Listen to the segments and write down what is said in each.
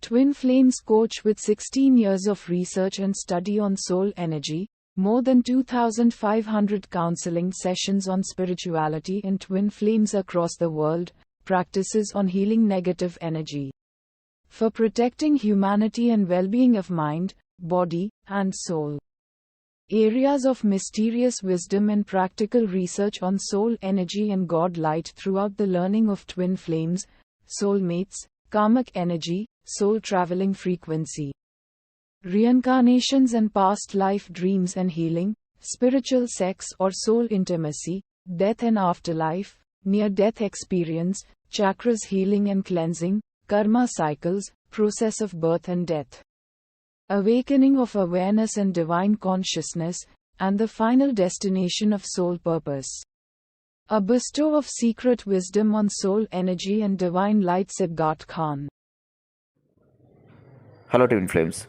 Twin Flames coach with 16 years of research and study on soul energy, more than 2,500 counseling sessions on spirituality in Twin Flames across the world, practices on healing negative energy. For protecting humanity and well-being of mind, body, and soul. Areas of mysterious wisdom and practical research on soul energy and God light throughout the learning of twin flames, soulmates, karmic energy, soul traveling frequency, reincarnations and past life dreams and healing, spiritual sex or soul intimacy, death and afterlife, near-death experience, chakras healing and cleansing, karma cycles, process of birth and death, awakening of awareness and divine consciousness, and the final destination of soul purpose. A bestow of secret wisdom on soul energy and divine light. Siddharth Khan. Hello twin flames.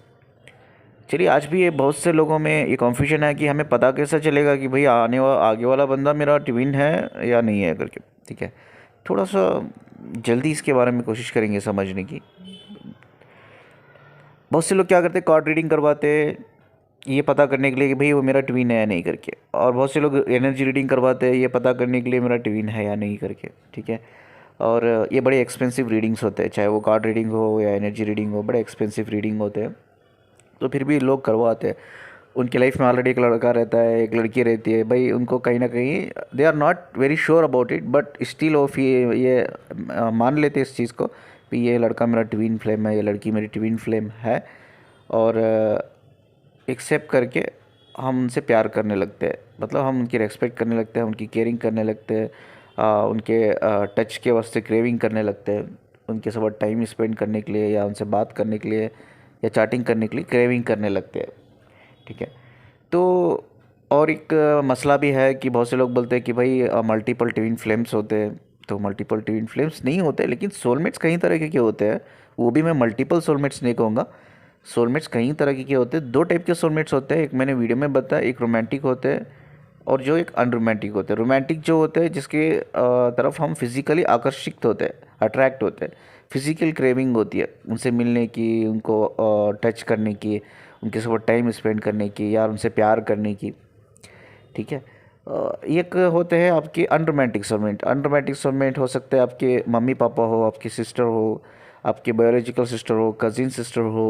चलिए, आज भी ये बहुत से लोगों में ये confusion है कि हमें पता कैसे चलेगा कि भाई आगे वाला बंदा मेरा ट्विन है या नहीं है करके। ठीक है, थोड़ा सा जल्दी इसके बारे में कोशिश करेंगे समझने की। बहुत से लोग क्या करते हैं, कार्ड रीडिंग करवाते ये पता करने के लिए कि भाई वो मेरा ट्विन है या नहीं करके, और बहुत से लोग एनर्जी रीडिंग करवाते हैं ये पता करने के लिए मेरा ट्विन है या नहीं करके। ठीक है, और ये बड़े एक्सपेंसिव रीडिंग्स होते हैं, चाहे वो कार्ड रीडिंग हो या एनर्जी रीडिंग हो, बड़े एक्सपेंसिव रीडिंग होते हैं। तो फिर भी लोग करवाते हैं। उनकी लाइफ में ऑलरेडी एक लड़का रहता है, एक लड़की रहती है, भाई उनको कहीं ना कहीं they are not very sure about it, but still of ये मान लेते हैं इस चीज़ को कि ये लड़का मेरा ट्विन फ्लेम है, ये लड़की मेरी ट्विन फ्लेम है, और एक्सेप्ट करके हम उनसे प्यार करने लगते हैं। मतलब हम उनकी रेस्पेक्ट करने लगते हैं, उनकी केयरिंग करने लगते हैं, उनके टच के वास्ते क्रेविंग करने लगते हैं, उनके साथ टाइम स्पेंड करने के लिए या उनसे बात करने के लिए या चैटिंग करने के लिए क्रेविंग करने लगते हैं। ठीक है, तो और एक मसला भी है कि बहुत से लोग बोलते हैं कि भाई मल्टीपल ट्विन फ्लेम्स होते हैं। तो मल्टीपल ट्विन फ्लेम्स नहीं होते, लेकिन सोलमेट्स कई तरह के होते हैं। वो भी मैं मल्टीपल सोलमेट्स नहीं कहूँगा, सोलमेट्स कई तरह के होते हैं। दो टाइप के सोलमेट्स होते हैं, एक मैंने वीडियो में बताया, एक रोमांटिक होते हैं और जो एक अनरोमांटिक होते हैं। रोमांटिक जो होते हैं जिसके तरफ हम फिज़िकली आकर्षित होते हैं, अट्रैक्ट होते हैं, फिज़िकल क्रेविंग होती है उनसे मिलने की, उनको टच करने की, उनके साथ टाइम स्पेंड करने की या उनसे प्यार करने की। ठीक है, एक होते हैं आपके अनरोमांटिक सोलमेट। अनरोमांटिक सोलमेट हो सकते हैं आपके मम्मी पापा हो, आपकी सिस्टर हो, आपके बायोलॉजिकल सिस्टर हो, कज़िन सिस्टर हो,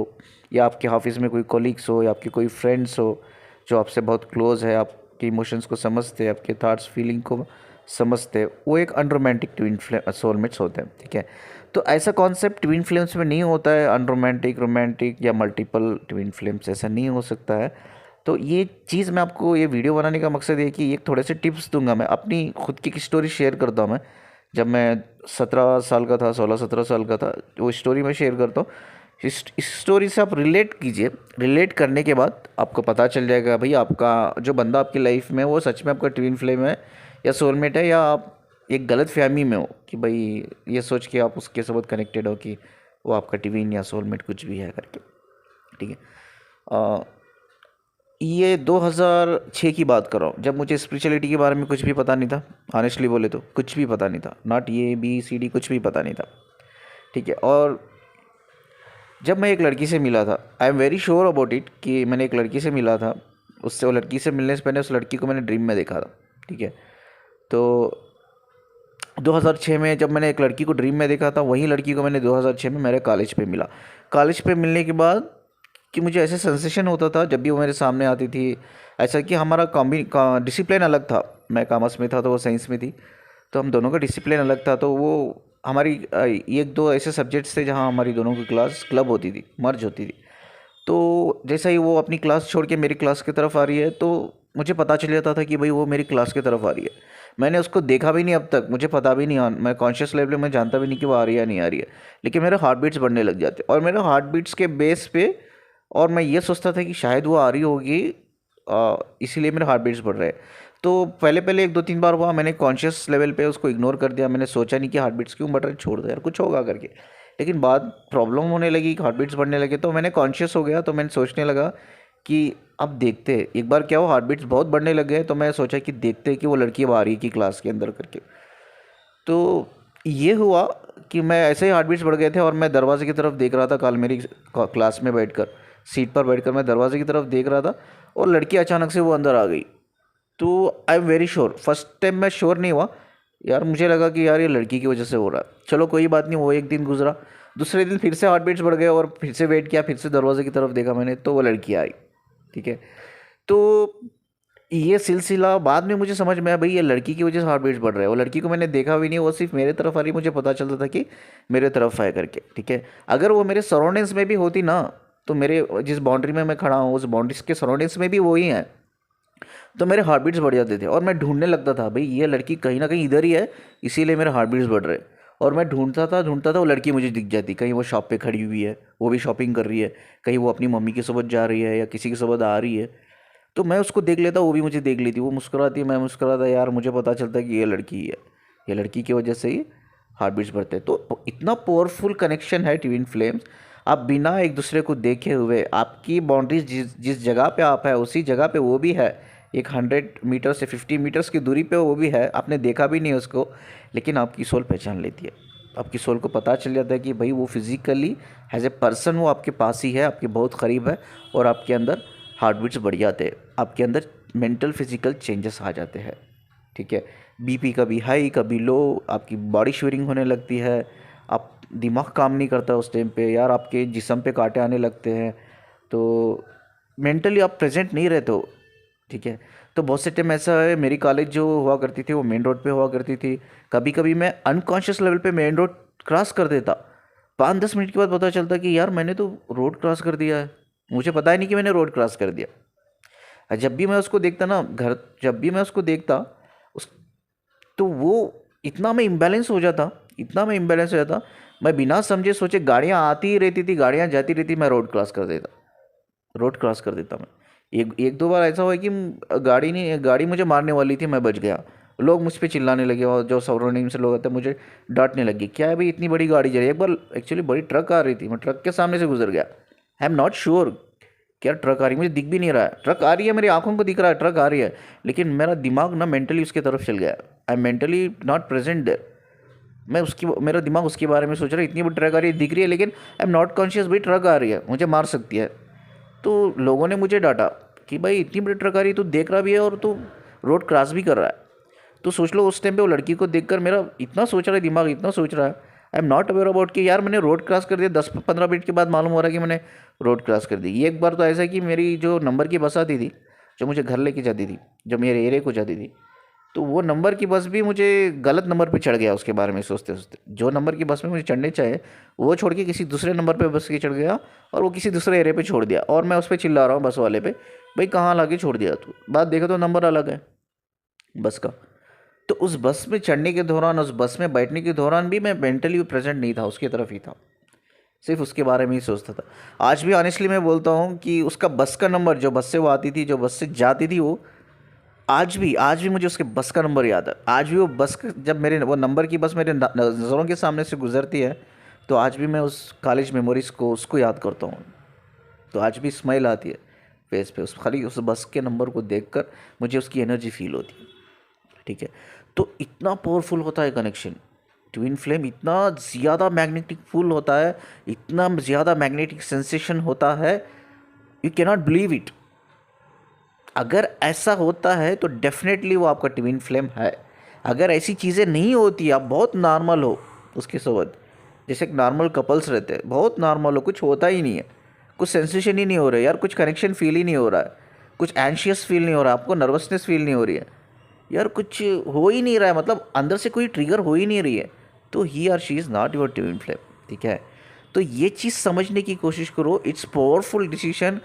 या आपके ऑफिस में कोई कोलीग्स हो, या आपके कोई फ्रेंड्स हो जो आपसे बहुत क्लोज है, आपके इमोशंस को समझते हैं, आपके थॉट्स फीलिंग को समझते हैं। वो एक अनरोमांटिक ट्विन सोलमेट्स होते हैं। ठीक है, तो ऐसा कॉन्सेप्ट ट्विन फ्लेम्स में नहीं होता है, अनरोमांटिक, रोमांटिक या मल्टीपल ट्विन फ्लेम्स ऐसा नहीं हो सकता है। तो ये चीज़ मैं आपको ये वीडियो बनाने का मकसद है कि एक थोड़े से टिप्स दूंगा। मैं अपनी खुद की स्टोरी शेयर करता हूँ। मैं जब मैं 17 साल का था, 16-17 साल का था, वो स्टोरी मैं शेयर करता हूँ। इस स्टोरी से आप रिलेट कीजिए। रिलेट करने के बाद आपको पता चल जाएगा भाई आपका जो बंदा आपकी लाइफ में वो सच में आपका ट्विन फ्लेम है या सोलमेट है, या आप एक गलत फहमी में हो कि भाई ये सोच के आप उसके साथ कनेक्टेड हो कि वो आपका ट्विन या सोलमेट कुछ भी है करके। ठीक है, ये 2006 की बात कर रहा हूँ, जब मुझे स्पिरिचुअलिटी के बारे में कुछ भी पता नहीं था। ऑनेस्टली बोले तो कुछ भी पता नहीं था, नॉट ये ABCD कुछ भी पता नहीं था। ठीक है, और जब मैं एक लड़की से मिला था, I am very sure about it कि मैंने एक लड़की से मिला था। उससे वो लड़की से मिलने से पहले उस लड़की को मैंने ड्रीम में देखा था। ठीक है, तो 2006 में जब मैंने एक लड़की को ड्रीम में देखा था, वही लड़की को मैंने 2006 में मेरे कॉलेज पे मिला। कॉलेज पे मिलने के बाद कि मुझे ऐसे सेंसेशन होता था जब भी वो मेरे सामने आती थी, ऐसा कि हमारा डिसिप्लिन अलग था। मैं कॉमर्स में था तो वो साइंस में थी, तो हम दोनों का डिसिप्लिन अलग था। तो वो हमारी एक दो ऐसे सब्जेक्ट्स थे जहाँ हमारी दोनों की क्लास क्लब होती थी, मर्ज होती थी। तो जैसा ही वो अपनी क्लास छोड़ के मेरी क्लास की तरफ आ रही है, तो मुझे पता चल जाता था कि भाई वो मेरी क्लास की तरफ आ रही है। मैंने उसको देखा भी नहीं अब तक, मुझे पता भी नहीं, मैं कॉन्शियस लेवल में जानता भी नहीं कि वो आ रही है या नहीं आ रही है, लेकिन मेरे हार्ट बीट्स बढ़ने लग जाते और मेरे हार्ट बीट्स के बेस पे, और मैं ये सोचता था कि शायद वो आ रही होगी, इसीलिए मेरे हार्ट बीट्स बढ़ रहे हैं। तो पहले पहले 1-2-3 बार हुआ, मैंने कॉन्शियस लेवल पे उसको इग्नोर कर दिया। मैंने सोचा नहीं कि हार्ट बीट्स क्यों बढ़ रहे, छोड़ दो यार कुछ होगा करके। लेकिन बाद प्रॉब्लम होने लगी, हार्ट बीट्स बढ़ने लगे, तो मैंने कॉन्शियस हो गया। तो मैंने सोचने लगा कि अब देखते हैं, एक बार क्या हो हार्ट बीट्स बहुत बढ़ने लग गए, तो मैं सोचा कि देखते हैं कि वो लड़की अब आ रही है कि क्लास के अंदर करके। तो ये हुआ कि मैं ऐसे ही हार्ट बीट्स बढ़ गए थे और मैं दरवाजे की तरफ देख रहा था, कल मेरी क्लास में बैठकर सीट पर बैठकर मैं दरवाजे की तरफ देख रहा था और लड़की अचानक से वो अंदर आ गई। तो I am very sure, first time मैं श्योर नहीं हुआ यार, मुझे लगा कि यार ये लड़की की वजह से हो रहा है। चलो कोई बात नहीं, वो एक दिन गुजरा, दूसरे दिन फिर से हार्ट बीट्स बढ़ गए और फिर से वेट किया, फिर से दरवाजे की तरफ देखा मैंने तो वो लड़की आई। ठीक है, तो ये सिलसिला बाद में मुझे समझ में आया, भाई ये लड़की की वजह से हार्ट बीट्स बढ़ रहे हैं। वो लड़की को मैंने देखा भी नहीं, वो सिर्फ मेरे तरफ आ रही, मुझे पता चलता था कि मेरे तरफ आए करके। ठीक है, अगर वो मेरे सराउंडिंग्स में भी होती ना, तो मेरे जिस बाउंड्री में मैं खड़ा हूँ उस बाउंड्रीज के सराउंडिंग्स में भी वो ही हैं, तो मेरे हार्ट बीट्स बढ़ जाते थे और मैं ढूंढने लगता था, भाई ये लड़की कहीं ना कहीं इधर ही है, इसीलिए मेरे हार्ट बीट्स बढ़ रहे। और मैं ढूंढता था, वो लड़की मुझे दिख जाती, कहीं वो शॉप पे खड़ी हुई है, वो भी शॉपिंग कर रही है, कहीं वो अपनी मम्मी के साथ जा रही है या किसी के साथ आ रही है, तो मैं उसको देख लेता, वो भी मुझे देख लेती, वो मुस्कुराती है, मैं मुस्कुराता, यार मुझे पता चलता है कि ये लड़की ही है, ये लड़की की वजह से ही हार्ट बीट्स बढ़ते हैं। तो इतना पावरफुल कनेक्शन है ट्विन फ्लेम्स। आप बिना एक दूसरे को देखे हुए, आपकी बाउंड्रीज जिस जिस जगह पे आप है उसी जगह पे वो भी है, एक 100 मीटर से 50 मीटर्स की दूरी पे वो भी है, आपने देखा भी नहीं उसको, लेकिन आपकी सोल पहचान लेती है। आपकी सोल को पता चल जाता है कि भाई वो फिज़िकली एज ए पर्सन वो आपके पास ही है, आपके बहुत करीब है, और आपके अंदर हार्ट बीट्स बढ़ जाते हैं, आपके अंदर मेंटल फिजिकल चेंजेस आ जाते हैं। ठीक है, बीपी कभी हाई कभी लो, आपकी बॉडी शिवरिंग होने लगती है, आप दिमाग काम नहीं करता उस टाइम पे, यार आपके जिस्म पे कांटे आने लगते हैं, तो मेंटली आप प्रेजेंट नहीं रहते हो। ठीक है, तो बहुत से टाइम ऐसा है, मेरी कॉलेज जो हुआ करती थी वो मेन रोड पे हुआ करती थी, कभी कभी मैं अनकॉन्शियस लेवल पे मेन रोड क्रॉस कर देता, 5-10 मिनट के बाद पता चलता कि यार मैंने तो रोड क्रॉस कर दिया है, मुझे पता ही नहीं कि मैंने रोड क्रॉस कर दिया। और जब भी मैं उसको देखता ना घर, जब भी मैं उसको देखता उस, तो वो इतना मैं इम्बैलेंस हो जाता, इतना मैं इम्बैलेंस हो जाता, मैं बिना समझे सोचे गाड़ियाँ आती ही रहती थी, गाड़ियाँ जाती रहती, मैं रोड क्रॉस कर देता, रोड क्रॉस कर देता मैं। एक एक दो बार ऐसा हुआ कि गाड़ी मुझे मारने वाली थी, मैं बच गया, लोग मुझ पे चिल्लाने लगे और जो सराउंडिंग से लोग आते मुझे डांटने लगे, क्या है भाई इतनी बड़ी गाड़ी जा रही है। एक बार एक्चुअली बड़ी ट्रक आ रही थी, मैं ट्रक के सामने से गुजर गया, आई एम नॉट श्योर क्या ट्रक आ रही है, मुझे दिख भी नहीं रहा है, ट्रक आ रही है, मेरी आंखों को दिख रहा है ट्रक आ रही है, लेकिन मेरा दिमाग ना मेंटली उसके तरफ चल गया, I am mentally not present there. मैं उसकी मेरा दिमाग उसके बारे में सोच रहा है, इतनी बड़ी ट्रक आ रही है दिख रही है, लेकिन आई एम नॉट कॉन्शियस भाई ट्रक आ रही है, मुझे मार सकती है। तो लोगों ने मुझे डांटा कि भाई इतनी बड़ी ट्रक आ रही है, तू देख रहा भी है और तू रोड क्रॉस भी कर रहा है। तो सोच लो उस टाइम पे वो लड़की को देखकर मेरा इतना सोच रहा है, दिमाग इतना सोच रहा है, I am not aware about कि यार मैंने रोड क्रॉस कर दिया, 10-15 मिनट के बाद मालूम हो रहा है कि मैंने रोड क्रॉस कर दी। ये एक बार तो ऐसा है कि मेरी जो नंबर की बस आती थी, जो मुझे घर लेके जाती थी, जो मेरे एरिया को जाती थी, तो वो नंबर की बस भी मुझे गलत नंबर पे चढ़ गया, उसके बारे में सोचते सोचते जो नंबर की बस में मुझे चढ़ने चाहिए वो छोड़ के किसी दूसरे नंबर पे बस के चढ़ गया, और वो किसी दूसरे एरिया पे छोड़ दिया, और मैं उस पर चिल्ला रहा हूँ बस वाले पे, भाई कहाँ ला के छोड़ दिया तू, बात देखो तो नंबर अलग है बस का। तो उस बस में चढ़ने के दौरान, उस बस में बैठने के दौरान भी मैं मेंटली प्रेजेंट नहीं था, उसकी तरफ ही था, सिर्फ उसके बारे में ही सोचता था। आज भी ऑनेस्टली मैं बोलता हूँ कि उसका बस का नंबर, जो बस से वो आती थी, जो बस से जाती थी वो, आज भी मुझे उसके बस का नंबर याद है। आज भी वो जब मेरे वो नंबर की बस मेरे नज़रों के सामने से गुजरती है, तो आज भी मैं उस कॉलेज मेमोरीज़ को उसको याद करता हूँ। तो आज भी स्माइल आती है फेस पे, उस खाली उस बस के नंबर को देखकर मुझे उसकी एनर्जी फील होती है। ठीक है, तो इतना पावरफुल होता है कनेक्शन, ट्विन फ्लेम इतना ज़्यादा मैग्नेटिक फुल होता है, इतना ज़्यादा मैग्नेटिक सेंसेशन होता है, यू कैनॉट बिलीव इट। अगर ऐसा होता है तो डेफिनेटली वो आपका ट्विन फ्लेम है। अगर ऐसी चीज़ें नहीं होती, आप बहुत नॉर्मल हो उसके साथ, जैसे एक नॉर्मल कपल्स रहते हैं, बहुत नॉर्मल हो, कुछ होता ही नहीं है, कुछ सेंसेशन ही नहीं हो रहा है यार, कुछ कनेक्शन फील ही नहीं हो रहा है, कुछ एंशियस फील नहीं हो रहा है, आपको नर्वसनेस फील नहीं हो रही है यार, कुछ हो ही नहीं रहा है, मतलब अंदर से कोई ट्रिगर हो ही नहीं रही है, तो ही और she is not your twin flame. ठीक है, तो ये चीज़ समझने की कोशिश करो, इट्स पावरफुल डिसीजन।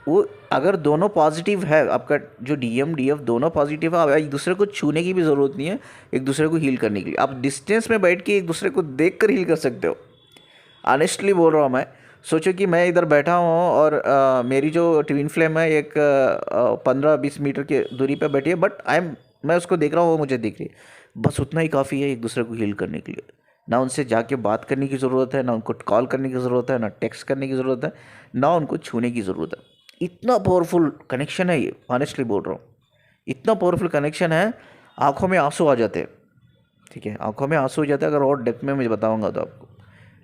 वो अगर दोनों पॉजिटिव है, आपका जो डीएम डीएफ दोनों पॉजिटिव है, अब एक दूसरे को छूने की भी ज़रूरत नहीं है एक दूसरे को हील करने के लिए, आप डिस्टेंस में बैठ के एक दूसरे को देख कर हील कर सकते हो। ऑनेस्टली बोल रहा हूँ मैं, सोचो कि मैं इधर बैठा हूँ और मेरी जो ट्विन फ्लेम है एक 15-20 मीटर की दूरी पे बैठी है, बट मैं उसको देख रहा हूँ, वो मुझे देख रही है, बस उतना ही काफ़ी है एक दूसरे को हील करने के लिए। ना उनसे जाके बात करने की ज़रूरत है, ना उनको कॉल करने की ज़रूरत है, ना टेक्स्ट करने की ज़रूरत है, ना उनको छूने की ज़रूरत है। इतना पावरफुल कनेक्शन है ये, ऑनेस्टली बोल रहा हूँ, इतना पावरफुल कनेक्शन है, आंखों में आंसू आ जाते हैं। ठीक है, आंखों में आंसू हो जाता है। अगर और डेप्थ में मुझे बताऊंगा तो आपको,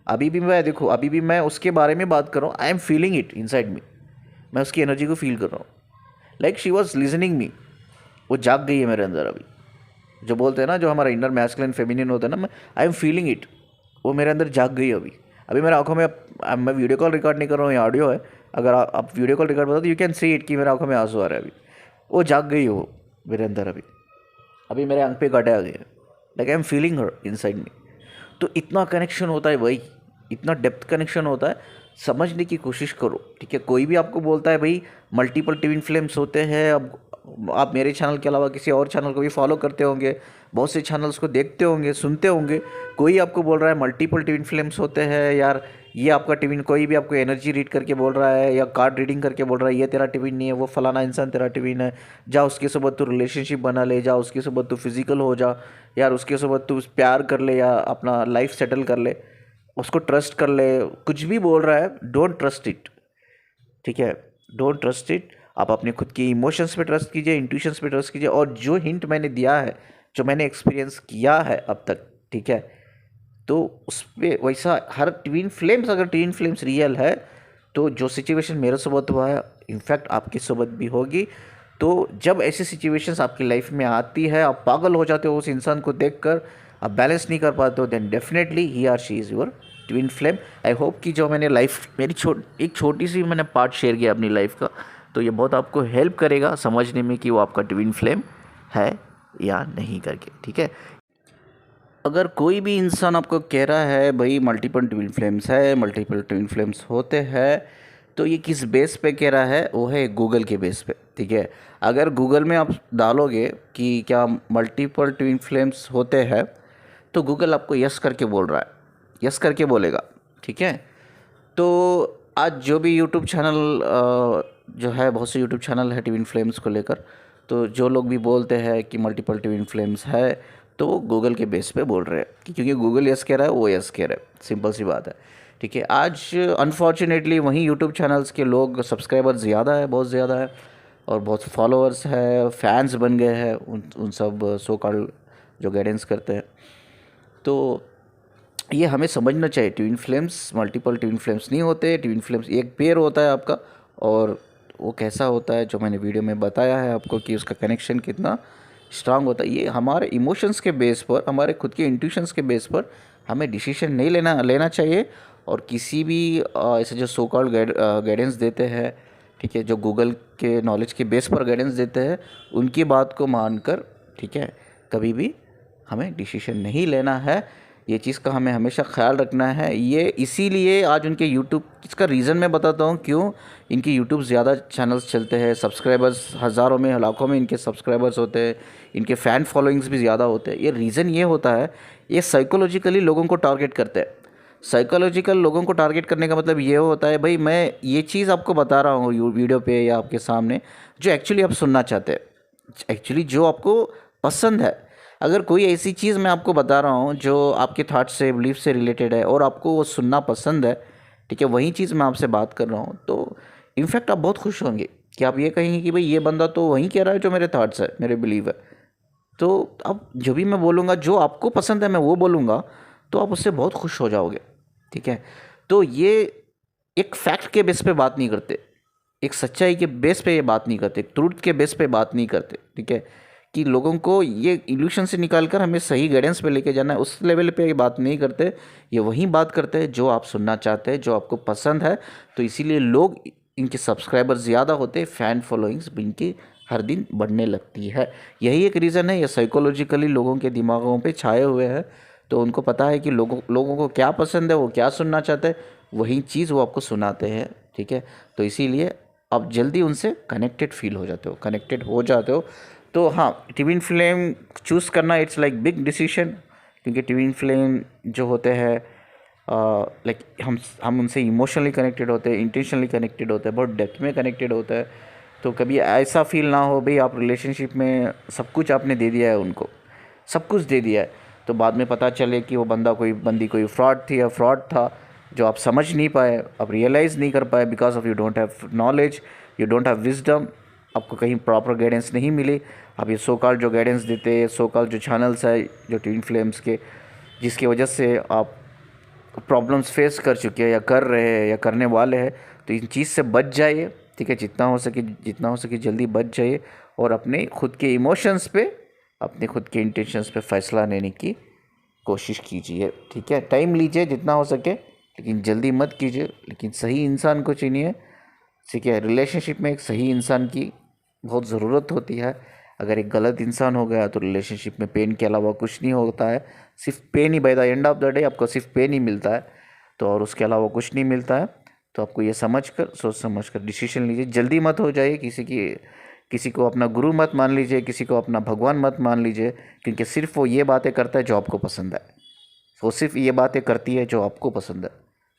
अभी भी मैं देखो, अभी भी मैं उसके बारे में बात कर रहा हूँ। I am feeling it inside me, मैं उसकी एनर्जी को फील कर रहा हूँ। Like she was listening me, वो जाग गई है मेरे अंदर अभी। जो बोलते हैं ना, जो हमारा इनर मैस्कुलिन फेमिनिन होता है ना, मैं आई एम फीलिंग इट, वो मेरे अंदर जाग गई अभी। अभी मेरे आंखों में, मैं वीडियो कॉल रिकॉर्ड नहीं कर रहा हूँ, ये ऑडियो है। अगर आप वीडियो कॉल रिकॉर्ड बताओ तो यू कैन सी इट कि मेरे आंखों में आंसू आ रहा है अभी। वो जाग गई हो मेरे अंदर अभी, अभी मेरे आंख पे कांटे आ गए। Like I am feeling her inside me. तो इतना कनेक्शन होता है भाई, इतना डेप्थ कनेक्शन होता है। समझने की कोशिश करो, ठीक है। कोई भी आपको बोलता है भाई मल्टीपल ट्विन फ्लेम्स होते हैं, अब आप मेरे चैनल के अलावा किसी और चैनल को भी फॉलो करते होंगे, बहुत से चैनल्स को देखते होंगे, सुनते होंगे। कोई आपको बोल रहा है मल्टीपल ट्विन फ्लेम्स होते हैं यार, ये आपका ट्विन, कोई भी आपको एनर्जी रीड करके बोल रहा है या कार्ड रीडिंग करके बोल रहा है ये तेरा ट्विन नहीं है, वो फलाना इंसान तेरा ट्विन है, जा उसके सोबत तू रिलेशनशिप बना ले, जा उसके सोबत तू फिजिकल हो जा, यार उसके सोबत तू प्यार कर ले या अपना लाइफ सेटल कर ले, उसको ट्रस्ट कर ले, कुछ भी बोल रहा है, डोंट ट्रस्ट इट, ठीक है। Don't trust it. आप अपने खुद के इमोशंस पे ट्रस्ट कीजिए, इंट्यूशंस पे ट्रस्ट कीजिए। और जो हिंट मैंने दिया है, जो मैंने एक्सपीरियंस किया है अब तक, ठीक है, तो उस पर वैसा हर ट्विन फ्लेम्स, अगर ट्विन फ्लेम्स रियल है तो जो सिचुएशन मेरे सोबत हुआ है इनफैक्ट आपकी सोबत भी होगी। तो जब ऐसी सिचुएशंस आपकी लाइफ में आती है, आप पागल हो जाते हो उस इंसान को देखकर, आप बैलेंस नहीं कर पाते हो, then definitely he or she is your twin flame. I hope कि जो मैंने लाइफ मेरी एक छोटी सी मैंने पार्ट शेयर किया अपनी लाइफ का, तो ये बहुत आपको हेल्प करेगा समझने में कि वो आपका ट्विन फ्लेम है या नहीं करके, ठीक है। अगर कोई भी इंसान आपको कह रहा है भाई मल्टीपल ट्विन फ्लेम्स है, मल्टीपल ट्विन फ्लेम्स होते हैं, तो ये किस बेस पे कह रहा है? वो है गूगल के बेस पे, ठीक है। अगर गूगल में आप डालोगे कि क्या मल्टीपल ट्विन फ्लेम्स होते हैं, तो गूगल आपको यस करके बोल रहा है, यस करके बोलेगा, ठीक है। तो आज जो भी यूट्यूब चैनल जो है, बहुत से यूट्यूब चैनल है ट्विन फ्लेम्स को लेकर, तो जो लोग भी बोलते हैं कि मल्टीपल ट्विन फ्लेम्स है, तो वो गूगल के बेस पे बोल रहे हैं कि क्योंकि गूगल यस कह रहा है, वो यस कह रहा है, सिंपल सी बात है, ठीक है। आज अनफॉर्चुनेटली वहीं यूट्यूब चैनल्स के लोग, सब्सक्राइबर्स ज़्यादा है, बहुत ज़्यादा है, और बहुत फॉलोअर्स है, फैंस बन गए हैं उन सब सो कॉल्ड जो गाइडेंस करते हैं। तो ये हमें समझना चाहिए, twin flames multiple twin flames नहीं होते। ट्विन फ्लेम्स एक पेयर होता है आपका, और वो कैसा होता है जो मैंने वीडियो में बताया है आपको कि उसका कनेक्शन कितना स्ट्रांग होता है। ये हमारे इमोशंस के बेस पर, हमारे खुद के इंट्यूशंस के बेस पर हमें डिसीजन नहीं लेना चाहिए। और किसी भी ऐसे जो सो कॉल्ड गाइडेंस देते हैं, ठीक है, जो गूगल के नॉलेज के बेस पर गाइडेंस देते हैं, उनकी बात को मानकर, ठीक है, कभी भी हमें डिसीजन नहीं लेना है। ये चीज़ का हमें हमेशा ख्याल रखना है। ये इसीलिए आज उनके यूट्यूब, इसका रीज़न मैं बताता हूँ क्यों इनके यूट्यूब ज़्यादा चैनल्स चलते हैं, सब्सक्राइबर्स हज़ारों में, लाखों में इनके सब्सक्राइबर्स होते हैं, इनके फ़ैन फॉलोइंग्स भी ज़्यादा होते हैं। ये रीज़न ये होता है, ये साइकोलॉजिकली लोगों को टारगेट करते हैं। साइकोलॉजिकल लोगों को टारगेट करने का मतलब ये होता है, भाई मैं ये चीज़ आपको बता रहा हूँ वीडियो पे या आपके सामने, जो एक्चुअली आप सुनना चाहते हैं, एक्चुअली जो आपको पसंद है। अगर कोई ऐसी चीज़ मैं आपको बता रहा हूँ जो आपके थाट से, बिलीफ से रिलेटेड है और आपको वो सुनना पसंद है, ठीक है, वही चीज़ मैं आपसे बात कर रहा हूँ, तो इनफैक्ट आप बहुत खुश होंगे कि आप ये कहेंगे कि भाई ये बंदा तो वही कह रहा है जो मेरे थाट्स है, मेरे बिलीव है। तो अब जो भी मैं बोलूँगा, जो आपको पसंद है मैं वो बोलूँगा, तो आप उससे बहुत खुश हो जाओगे, ठीक है। तो ये एक फैक्ट के बेस पे बात नहीं करते, एक सच्चाई के बेस पे ये बात नहीं करते, ट्रूथ के बेस पे बात नहीं करते, ठीक है, कि लोगों को ये इल्यूशन से निकाल कर हमें सही गाइडेंस पे लेके जाना है, उस लेवल पे ये बात नहीं करते। ये वही बात करते हैं जो आप सुनना चाहते हैं, जो आपको पसंद है। तो इसीलिए लोग, इनके सब्सक्राइबर ज़्यादा होते हैं, फ़ैन फॉलोइंग्स भी इनकी हर दिन बढ़ने लगती है। यही एक रीज़न है, ये साइकोलॉजिकली लोगों के दिमागों पे छाए हुए हैं। तो उनको पता है कि लोगों को क्या पसंद है, वो क्या सुनना चाहते हैं, वही चीज़ वो आपको सुनाते हैं, ठीक है। तो इसीलिए आप जल्दी उनसे कनेक्टेड फील हो जाते हो, कनेक्टेड हो जाते हो। तो हाँ, ट्विन फ्लेम चूज़ करना इट्स लाइक बिग डिसीजन, क्योंकि ट्विन फ्लेम जो होते हैं लाइक हम उनसे इमोशनली कनेक्टेड होते हैं, इंटेंशनली कनेक्टेड होते हैं, बहुत डेप्थ में कनेक्टेड होता है। तो कभी ऐसा फील ना हो भाई आप रिलेशनशिप में सब कुछ आपने दे दिया है उनको, सब कुछ दे दिया है, तो बाद में पता चले कि वो बंदी कोई फ्रॉड थी या फ्रॉड था, जो आप समझ नहीं पाए, आप रियलाइज़ नहीं कर पाए, because of you don't have knowledge, you don't have wisdom, आपको कहीं प्रॉपर गाइडेंस नहीं मिली, अब ये सो कॉल्ड जो गाइडेंस देते हैं, सो कॉल्ड जो चैनल्स है जो ट्विन फ्लेम्स के, जिसकी वजह से आप प्रॉब्लम्स फेस कर चुके हैं या कर रहे हैं या करने वाले हैं, तो इन चीज़ से बच जाइए, ठीक है। जितना हो सके जल्दी बच जाइए और अपने खुद के इमोशंस पे, अपने खुद के इंटेंशंस पे फ़ैसला लेने की कोशिश कीजिए, ठीक है। टाइम लीजिए जितना हो सके, लेकिन जल्दी मत कीजिए, लेकिन सही इंसान को चुनिए, ठीक है। रिलेशनशिप में एक सही इंसान की बहुत ज़रूरत होती है। अगर एक गलत इंसान हो गया तो रिलेशनशिप में पेन के अलावा कुछ नहीं होता है, सिर्फ पेन ही, by the end of the day आपको सिर्फ पेन ही मिलता है, तो और उसके अलावा कुछ नहीं मिलता है। तो आपको ये सोच समझ कर डिसीजन लीजिए, जल्दी मत हो जाइए, किसी को अपना गुरु मत मान लीजिए, किसी को अपना भगवान मत मान लीजिए, क्योंकि सिर्फ वो ये बातें करता है जो आपको पसंद है, वो सिर्फ ये बातें करती है जो आपको पसंद है,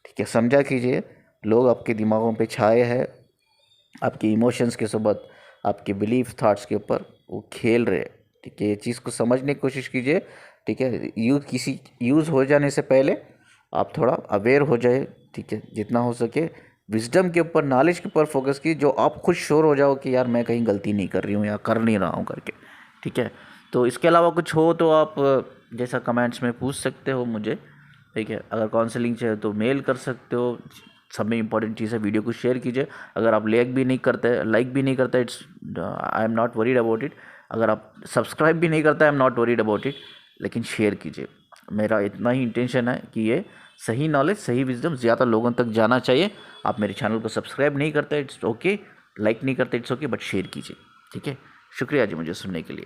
ठीक है। समझा कीजिए, लोग आपके दिमागों पे छाए हैं, आपके इमोशंस के साथ, आपके बिलीफ थॉट्स के ऊपर वो खेल रहे हैं, ठीक है। ये चीज़ को समझने की कोशिश कीजिए, ठीक है। यूज़ हो जाने से पहले आप थोड़ा अवेयर हो जाए, ठीक है। जितना हो सके विजडम के ऊपर, नॉलेज के ऊपर फोकस कीजिए, जो आप खुद श्योर हो जाओ कि यार मैं कहीं गलती नहीं कर रही हूँ या कर नहीं रहा हूँ करके, ठीक है। तो इसके अलावा कुछ हो तो आप जैसा कमेंट्स में पूछ सकते हो मुझे, ठीक है। अगर काउंसलिंग चाहिए तो मेल कर सकते हो। सब में इंपॉर्टेंट चीज़ है, वीडियो को शेयर कीजिए। अगर आप लाइक भी नहीं करते, it's I am not worried about it. अगर आप सब्सक्राइब भी नहीं करते, I am not worried about it, लेकिन शेयर कीजिए। मेरा इतना ही इंटेंशन है कि ये सही नॉलेज, सही विजडम ज़्यादा लोगों तक जाना चाहिए। आप मेरे चैनल को सब्सक्राइब नहीं करते, इट्स ओके, लाइक नहीं करते, इट्स ओके, बट शेयर कीजिए, ठीक है। शुक्रिया जी मुझे सुनने के लिए।